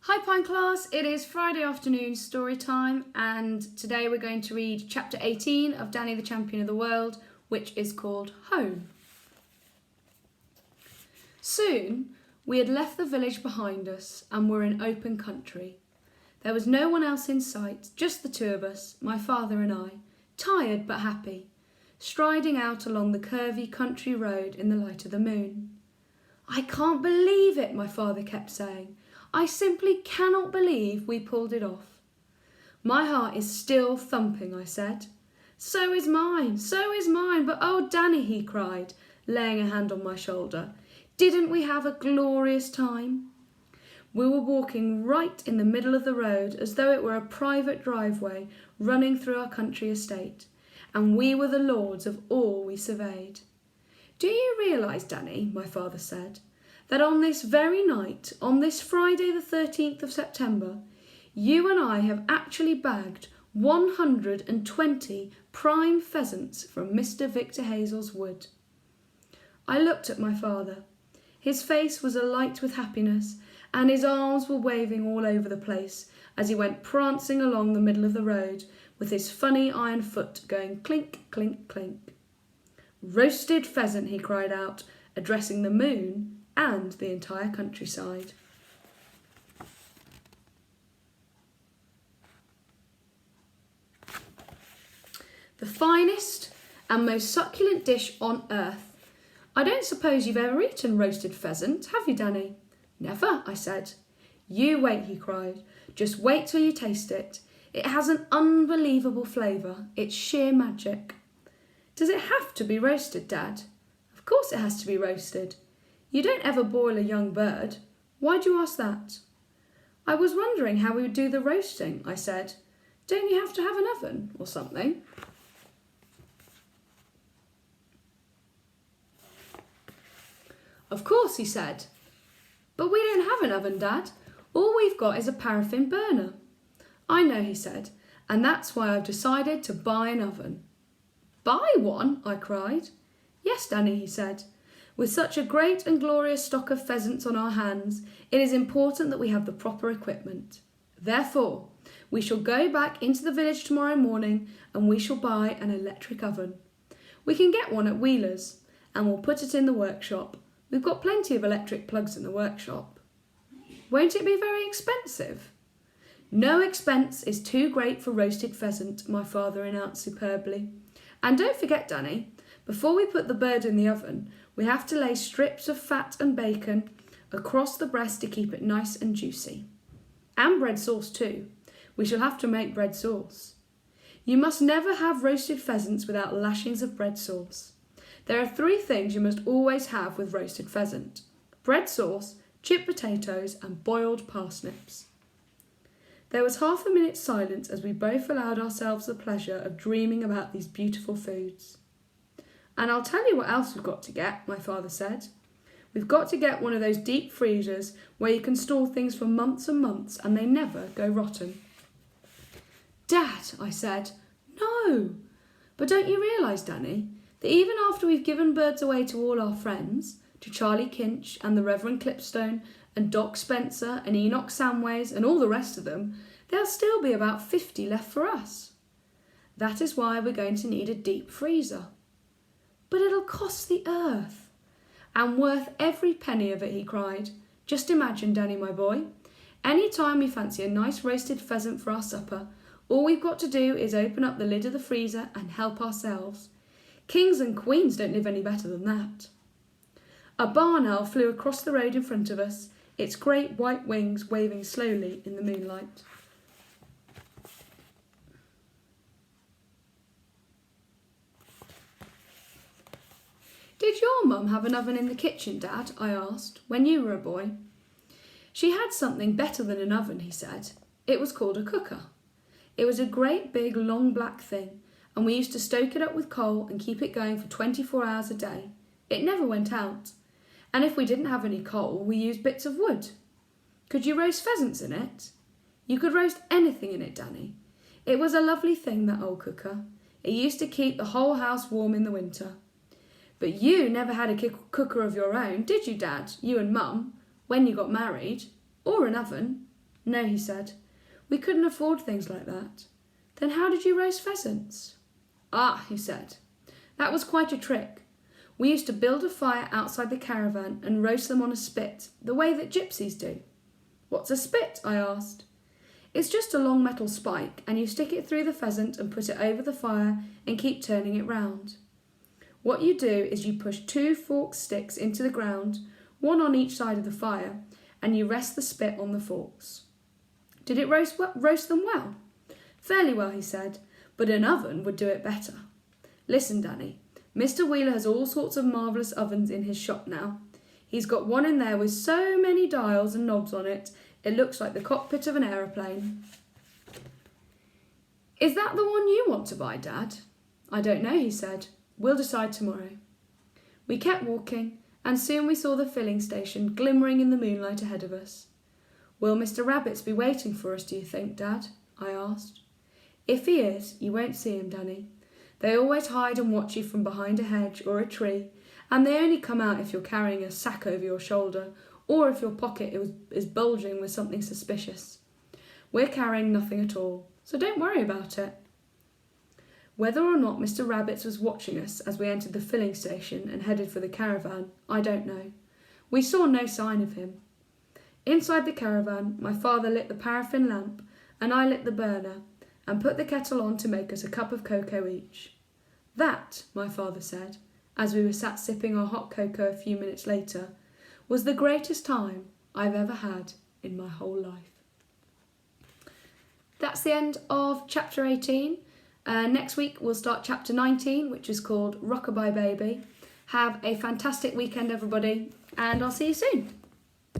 Hi Pine Class, it is Friday afternoon story time and today we're going to read chapter 18 of Danny the Champion of the World, which is called Home. Soon we had left the village behind us and were in open country. There was no one else in sight, just the two of us, my father and I, tired but happy, striding out along the curvy country road in the light of the moon. "I can't believe it," my father kept saying. "I simply cannot believe we pulled it off." "My heart is still thumping," I said. So is mine, but oh Danny," he cried, laying a hand on my shoulder, "didn't we have a glorious time?" We were walking right in the middle of the road as though it were a private driveway running through our country estate, and we were the lords of all we surveyed. "Do you realise, Danny," my father said, "that on this very night, on this Friday the 13th of September, you and I have actually bagged 120 prime pheasants from Mr. Victor Hazel's wood?" I looked at my father. His face was alight with happiness, and his arms were waving all over the place as he went prancing along the middle of the road with his funny iron foot going clink, clink, clink. "Roasted pheasant," he cried out, addressing the moon and the entire countryside. The finest and most succulent dish on earth. I don't suppose you've ever eaten roasted pheasant, have you, Danny? "Never," I said. "You wait," he cried. "Just wait till you taste it. It has an unbelievable flavour. It's sheer magic." "Does it have to be roasted, Dad?" "Of course it has to be roasted. You don't ever boil a young bird. Why do you ask that?" "I was wondering how we would do the roasting," I said. "Don't you have to have an oven or something?" "Of course," he said. "But we don't have an oven, Dad. All we've got is a paraffin burner." "I know," he said, "and that's why I've decided to buy an oven." "Buy one?" I cried. "Yes, Danny," he said. "With such a great and glorious stock of pheasants on our hands, it is important that we have the proper equipment. Therefore, we shall go back into the village tomorrow morning and we shall buy an electric oven. We can get one at Wheeler's and we'll put it in the workshop. We've got plenty of electric plugs in the workshop." "Won't it be very expensive?" "No expense is too great for roasted pheasant," my father announced superbly. "And don't forget, Danny, before we put the bird in the oven, we have to lay strips of fat and bacon across the breast to keep it nice and juicy. And bread sauce too. We shall have to make bread sauce. You must never have roasted pheasants without lashings of bread sauce. There are 3 things you must always have with roasted pheasant: bread sauce, chipped potatoes, and boiled parsnips." There was half a minute's silence as we both allowed ourselves the pleasure of dreaming about these beautiful foods. "And I'll tell you what else we've got to get," my father said. "We've got to get one of those deep freezers where you can store things for months and months and they never go rotten." "Dad," I said. "No." "But don't you realise, Danny, that even after we've given birds away to all our friends, to Charlie Kinch and the Reverend Clipstone and Doc Spencer and Enoch Samways and all the rest of them, there'll still be about 50 left for us. That is why we're going to need a deep freezer." "But it'll cost the earth." "And worth every penny of it," he cried. "Just imagine, Danny, my boy, any time we fancy a nice roasted pheasant for our supper, all we've got to do is open up the lid of the freezer and help ourselves. Kings and queens don't live any better than that." A barn owl flew across the road in front of us, its great white wings waving slowly in the moonlight. "Did your mum have an oven in the kitchen, Dad?" I asked, "when you were a boy?" "She had something better than an oven," he said. "It was called a cooker. It was a great big long black thing, and we used to stoke it up with coal and keep it going for 24 hours a day. It never went out. And if we didn't have any coal, we used bits of wood." "Could you roast pheasants in it?" "You could roast anything in it, Danny. It was a lovely thing, that old cooker. It used to keep the whole house warm in the winter. But you never had a cooker of your own, did you, Dad, you and Mum, when you got married? Or an oven?" No, he said. We couldn't afford things like that. Then how did you roast pheasants? Ah, he said. That was quite a trick. We used to build a fire outside the caravan and roast them on a spit, the way that gypsies do. What's a spit? I asked. It's just a long metal spike, and you stick it through the pheasant and put it over the fire and keep turning it round. What you do is you push 2 forked sticks into the ground, one on each side of the fire, and you rest the spit on the forks. Did it roast them well? Fairly well, he said, but an oven would do it better. Listen, Danny, Mr. Wheeler has all sorts of marvellous ovens in his shop now. He's got one in there with so many dials and knobs on it, it looks like the cockpit of an aeroplane. Is that the one you want to buy, Dad? I don't know, he said. We'll decide tomorrow. We kept walking, and soon we saw the filling station glimmering in the moonlight ahead of us. Will Mr. Rabbit be waiting for us, do you think, Dad? I asked. If he is, you won't see him, Danny. They always hide and watch you from behind a hedge or a tree, and they only come out if you're carrying a sack over your shoulder or if your pocket is bulging with something suspicious. We're carrying nothing at all, so don't worry about it. Whether or not Mr. Rabbit was watching us as we entered the filling station and headed for the caravan, I don't know. We saw no sign of him. Inside the caravan, my father lit the paraffin lamp and I lit the burner and put the kettle on to make us a cup of cocoa each. That, my father said, as we were sat sipping our hot cocoa a few minutes later, was the greatest time I've ever had in my whole life. That's the end of chapter 18. Next week we'll start chapter 19, which is called Rockabye Baby. Have a fantastic weekend, everybody, and I'll see you soon.